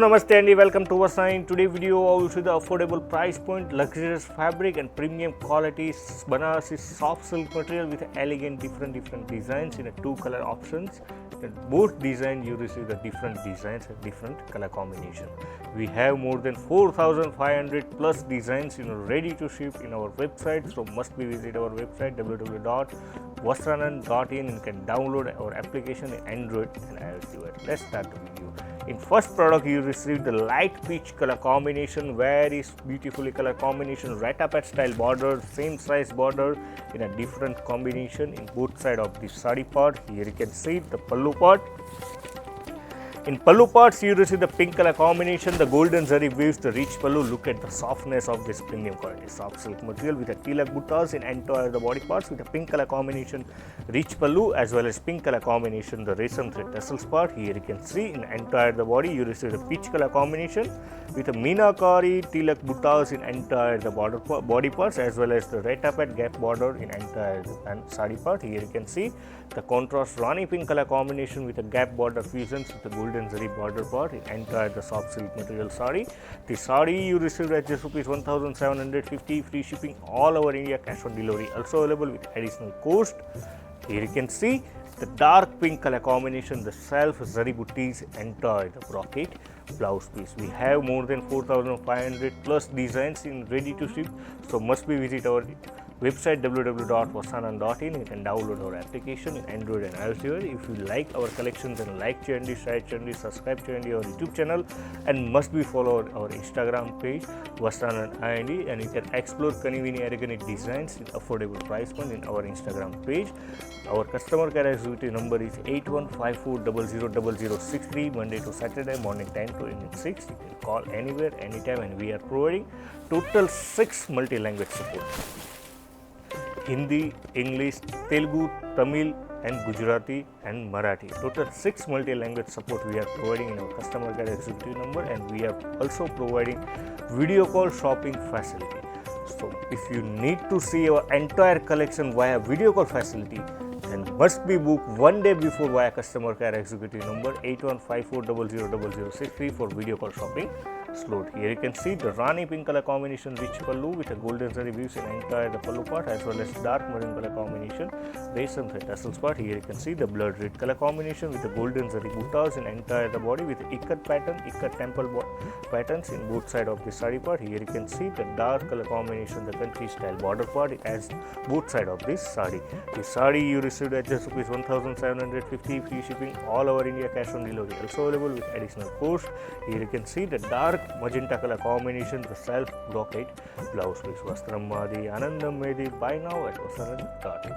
Namaste and welcome to Vastranand. Today video I will show the affordable price point, luxurious fabric and premium quality Banarasi soft silk material with elegant different designs in a two color options. In both design you receive the different designs and different color combination. We have more than 4,500 plus designs ready to ship in our website, so must be visit our website www.vastranand.in. You can download our application in Android and iOS device. Let's start the video. In first product you receive the light peach color combination, very beautifully color combination, rattapat style border, same size border in a different combination in both side of the sari part. Here you can see the pallu part. In pallu parts you receive the pink color combination, the golden zari weaves the rich pallu. Look at the softness of this premium quality soft silk material with the tilak buttas in entire the body parts with a pink color combination rich pallu as well as pink color combination the resin thread tassels part. Here you can see in entire the body you receive the peach color combination with a meenakari tilak buttas in entire the body parts as well as the rattapat gap border in entire the sari part. Here you can see the contrast Rani pink color combination with a gap border fusions with the golden zari border part in entire the soft silk material sari. The sari you received at just rupees 1,750, free shipping all over India, cash on delivery also available with additional cost. Here you can see the dark pink color combination, the self zari buttis entire the brocade blouse piece. We have more than 4,500 plus designs in ready to ship, so must be visit our website www.vastranand.in. You can download our application in Android and iOS device. If you like our collections, then like G.I.D.C, share G.I.D.C, subscribe G.I.D.C our YouTube channel, and must be follow our Instagram page Vastranand IND, and you can explore convenient elegant designs in affordable price point in our Instagram page. Our customer care executive number is 8154000063, Monday to Saturday morning 10 to evening 6. You can call anywhere anytime, and we are providing total 6 multi-language support: Hindi, English, Telugu, Tamil and Gujarati and Marathi. Total 6 multi-language support we are providing in our customer care executive number, and we are also providing video call shopping facility. So if you need to see our entire collection via video call facility, then must be booked one day before via customer care executive number 8154000063 for video call shopping slot. Here you can see the Rani pink color combination rich pallu with a golden zari weaves in entire the pallu part as well as dark maroon color combination resin thread tassels part. Here you can see the blood red color combination with the golden zari buttas in entire the body with ikat pattern, ikat temple patterns in both side of the sari part. Here you can see the dark color combination, the country style border part as both side of this sari. The sari you received at just rupees 1,750, free shipping all over India, cash on delivery also available with additional cost. Here you can see the dark magenta color combination, the self brocade blouse piece. Vastram Madi Anandam Medi. Buy now at Vastranand.in.